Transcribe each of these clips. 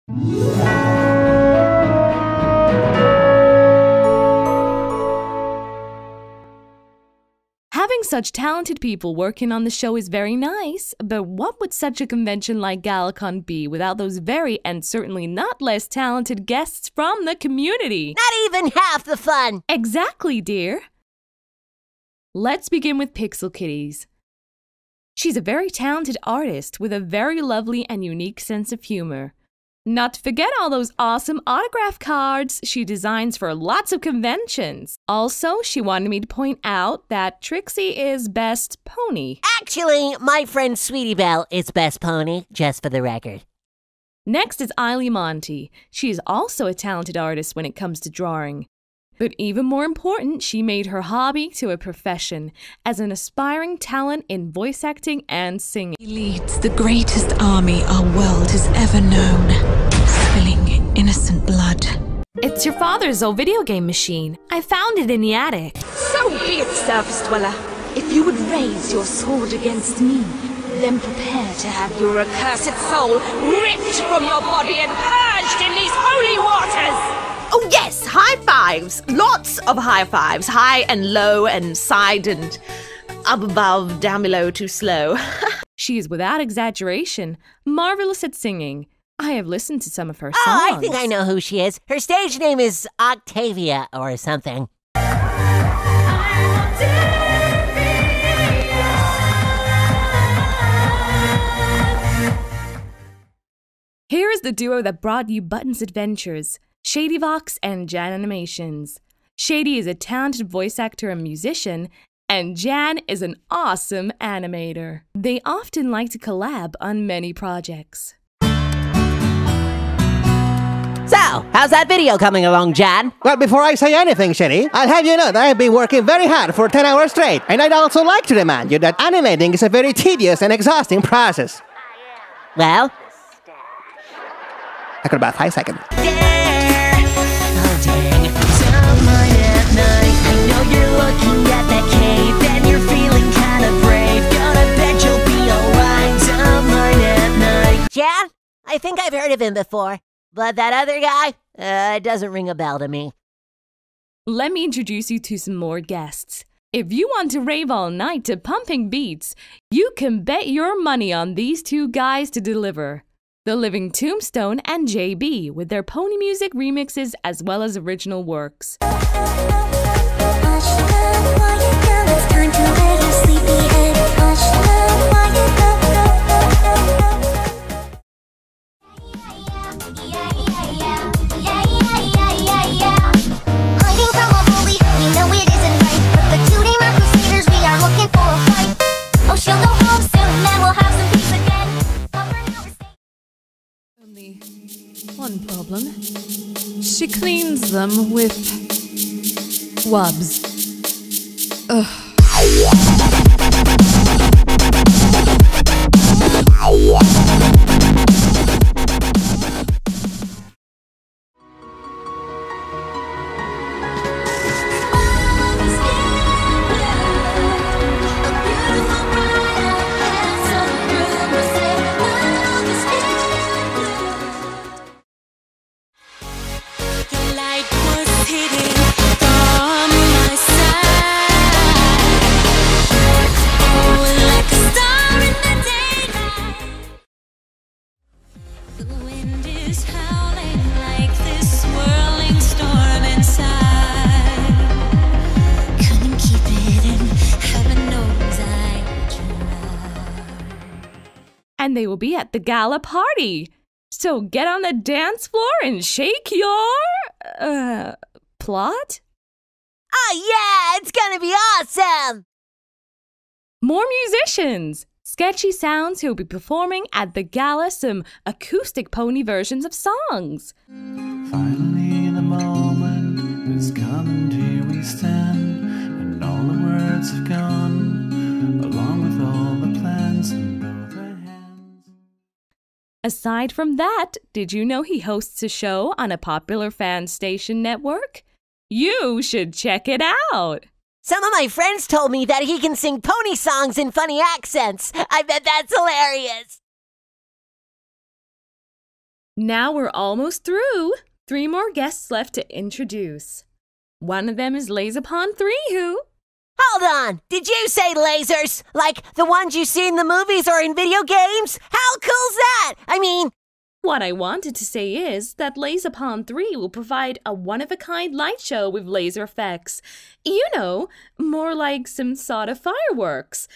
Having such talented people working on the show is very nice, but what would such a convention like GalaCon be without those very and certainly not less talented guests from the community? Not even half the fun! Exactly, dear. Let's begin with Pixelkitties. She's a very talented artist with a very lovely and unique sense of humor. Not to forget all those awesome autograph cards she designs for lots of conventions. Also, she wanted me to point out that Trixie is best pony. Actually, my friend Sweetie Belle is best pony, just for the record. Next is Eile Monty. She is also a talented artist when it comes to drawing. But even more important, she made her hobby to a profession as an aspiring talent in voice acting and singing. He leads the greatest army our world has ever known, spilling innocent blood. It's your father's old video game machine. I found it in the attic. So be it, Surface Dweller. If you would raise your sword against me, then prepare to have your accursed soul ripped from your body and purged in these holy waters! Oh yes, high fives! Lots of high fives. High and low and side and up above, down below, too slow. She is without exaggeration marvelous at singing. I have listened to some of her songs. Oh, I think I know who she is. Her stage name is Octavia or something. Here is the duo that brought you Button's adventures, Shady Vox and Jan Animations. Shady is a talented voice actor and musician, and Jan is an awesome animator. They often like to collab on many projects. So, how's that video coming along, Jan? Well, before I say anything, Shady, I'll have you know that I've been working very hard for 10 hours straight, and I'd also like to remind you that animating is a very tedious and exhausting process. Well? I got about 5 seconds. Jan? I think I've heard of him before, but that other guy, doesn't ring a bell to me. Let me introduce you to some more guests. If you want to rave all night to pumping beats, you can bet your money on these two guys to deliver. The Living Tombstone and JayB with their pony music remixes as well as original works. Only one problem. She cleans them with wubs. Ugh. And they will be at the gala party. So get on the dance floor and shake your, plot? Oh yeah, it's gonna be awesome! More musicians! Sketchy Sounds who will be performing at the gala some acoustic pony versions of songs. Finally the moment is come and here we stand, and all the words have gone, along with all the plans in both our hands. Aside from that, did you know he hosts a show on a popular fan station network? You should check it out! Some of my friends told me that he can sing pony songs in funny accents. I bet that's hilarious. Now we're almost through. 3 more guests left to introduce. One of them is Laserpon3, who... Hold on! Did you say lasers? Like the ones you see in the movies or in video games? How cool's that? I mean... What I wanted to say is that Laserpon3 will provide a one-of-a-kind light show with laser effects. You know, more like some sort of fireworks,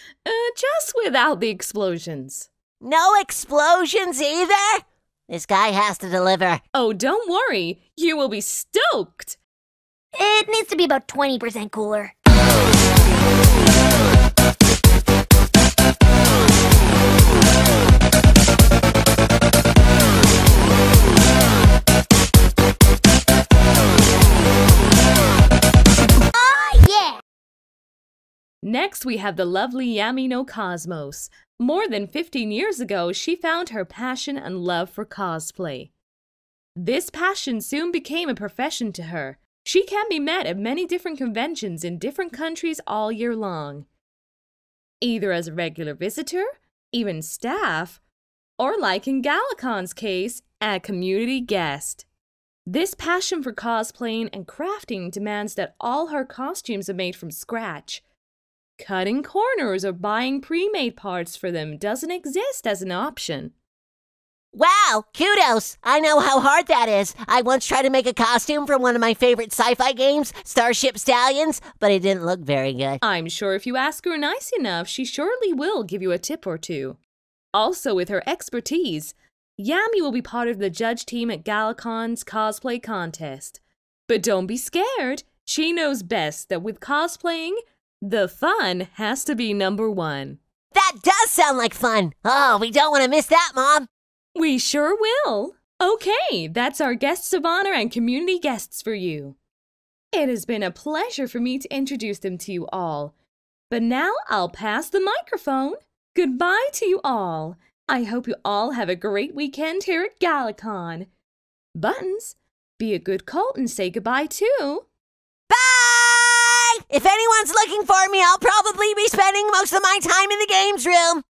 just without the explosions. No explosions either? This guy has to deliver. Oh, don't worry. You will be stoked. It needs to be about 20% cooler. Next, we have the lovely Yami no Cosmos. More than 15 years ago, she found her passion and love for cosplay. This passion soon became a profession to her. She can be met at many different conventions in different countries all year long, either as a regular visitor, even staff, or like in GalaCon's case, a community guest. This passion for cosplaying and crafting demands that all her costumes are made from scratch. Cutting corners or buying pre-made parts for them doesn't exist as an option. Wow, kudos! I know how hard that is. I once tried to make a costume from one of my favorite sci-fi games, Starship Stallions, but it didn't look very good. I'm sure if you ask her nice enough, she surely will give you a tip or two. Also, with her expertise, Yami will be part of the judge team at GalaCon's cosplay contest. But don't be scared. She knows best that with cosplaying, the fun has to be number 1. That does sound like fun. Oh, we don't want to miss that, Mom. We sure will. Okay, that's our guests of honor and community guests for you. It has been a pleasure for me to introduce them to you all. But now I'll pass the microphone. Goodbye to you all. I hope you all have a great weekend here at GalaCon. Buttons, be a good colt and say goodbye too. Bye! If anyone's looking for me, I'll probably be spending most of my time in the games room.